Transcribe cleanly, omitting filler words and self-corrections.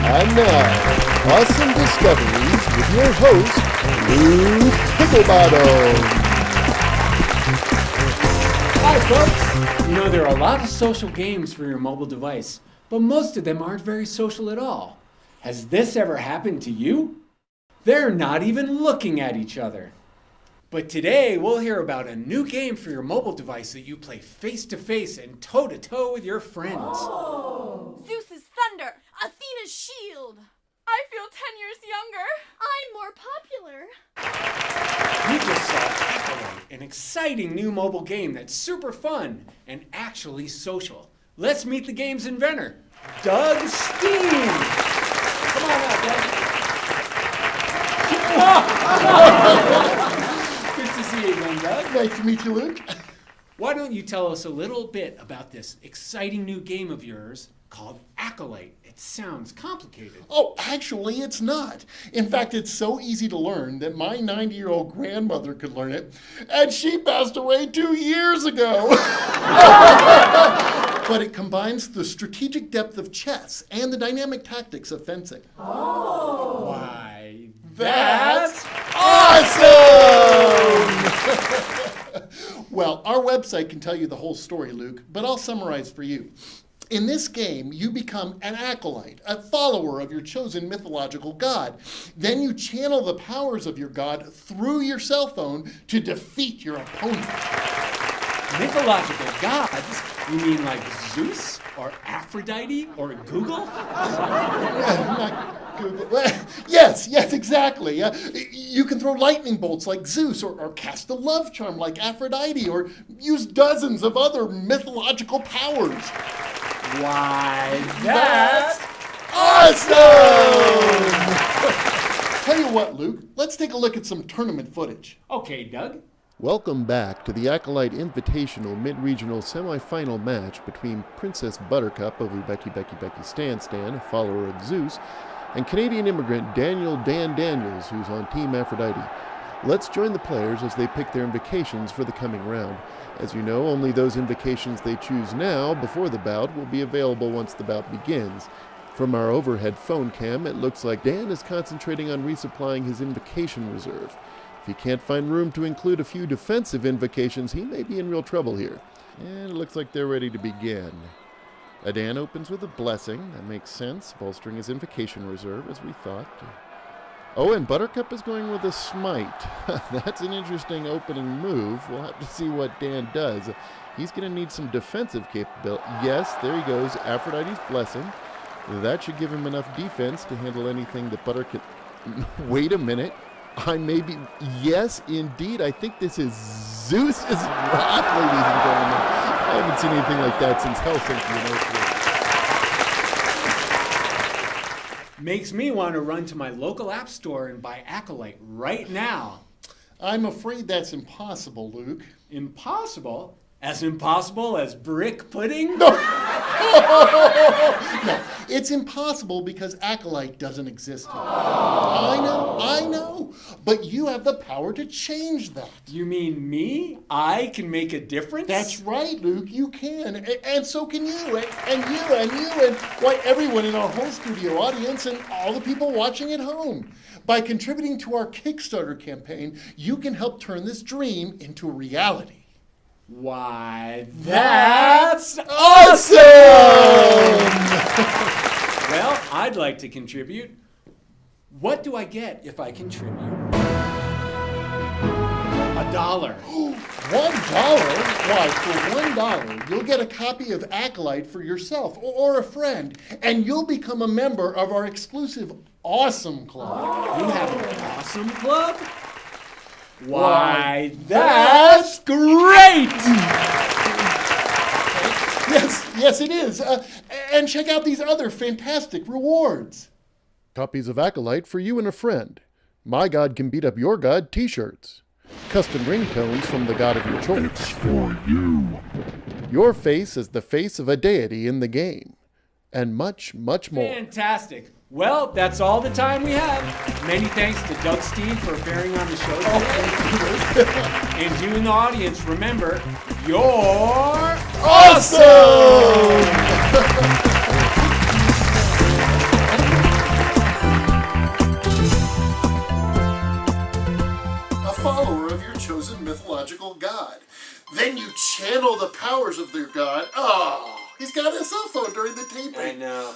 And now, Awesome Discoveries with your host, Luke Picklebottom. Hi, folks! You know, there are a lot of social games for your mobile device, but most of them aren't very social at all. Has this ever happened to you? They're not even looking at each other. But today, we'll hear about a new game for your mobile device that you play face-to-face and toe-to-toe with your friends. Oh. Zeus's thunder, Athena's shield. I feel 10 years younger. I'm more popular. You just saw Acolyte, an exciting new mobile game that's super fun and actually social. Let's meet the game's inventor, Doug Steen. Come on out, Doug. Good to see you again, Doug. Nice to meet you, Luke. Why don't you tell us a little bit about this exciting new game of yours called Acolyte? It sounds complicated. Oh, actually, it's not. In fact, it's so easy to learn that my 90-year-old grandmother could learn it, and she passed away 2 years ago. But it combines the strategic depth of chess and the dynamic tactics of fencing. Oh. Why, That's awesome! Well, our website can tell you the whole story, Luke, but I'll summarize for you. In this game, you become an acolyte, a follower of your chosen mythological god. Then you channel the powers of your god through your cell phone to defeat your opponent. Mythological gods? You mean like Zeus or Aphrodite or Google? Not Google. Yes, exactly. You can throw lightning bolts like Zeus or cast a love charm like Aphrodite or use dozens of other mythological powers. Why, that's awesome! Tell you what, Luke, let's take a look at some tournament footage. Okay, Doug. Welcome back to the Acolyte Invitational Mid-Regional Semi-Final match between Princess Buttercup of Becky Stan, a follower of Zeus, and Canadian immigrant Daniel Dan Daniels, who's on Team Aphrodite. Let's join the players as they pick their invocations for the coming round. As you know, only those invocations they choose now, before the bout, will be available once the bout begins. From our overhead phone cam, it looks like Dan is concentrating on resupplying his invocation reserve. If he can't find room to include a few defensive invocations, he may be in real trouble here. And it looks like they're ready to begin. Dan opens with a blessing. That makes sense, bolstering his invocation reserve, as we thought. Oh, and Buttercup is going with a smite. That's an interesting opening move. We'll have to see what Dan does. He's going to need some defensive capability. Yes, there he goes, Aphrodite's blessing. That should give him enough defense to handle anything that Buttercup... Wait a minute. Yes, indeed. I think this is Zeus's wrath, ladies and gentlemen. I haven't seen anything like that since Helsinki. Makes me want to run to my local app store and buy Acolyte right now. I'm afraid that's impossible, Luke. Impossible? As impossible as brick pudding? No, it's impossible because Acolyte doesn't exist yet. I know, but you have the power to change that. You mean me? I can make a difference? That's right, Luke, you can, and so can you, and why, everyone in our whole studio audience and all the people watching at home. By contributing to our KickStarter campaign, you can help turn this dream into a reality. Why, that's awesome! Well, I'd like to contribute. What do I get if I contribute? $1. $1? Why, for $1, you'll get a copy of Acolyte for yourself or a friend, and you'll become a member of our exclusive Awesome Club. You have an awesome club? Why, that's great! Yes, it is. And check out these other fantastic rewards. Copies of Acolyte for you and a friend. My God Can Beat Up Your God t-shirts. Custom ringtones from the god of your choice. It's for you. Your face is the face of a deity in the game. And much, much more. Fantastic. Well, that's all the time we have. Many thanks to Doug Steen for appearing on the show today. And you in the audience, remember, you're awesome! follower of your chosen mythological god. Then you channel the powers of their god. Oh, he's got a cell phone during the taping. I know.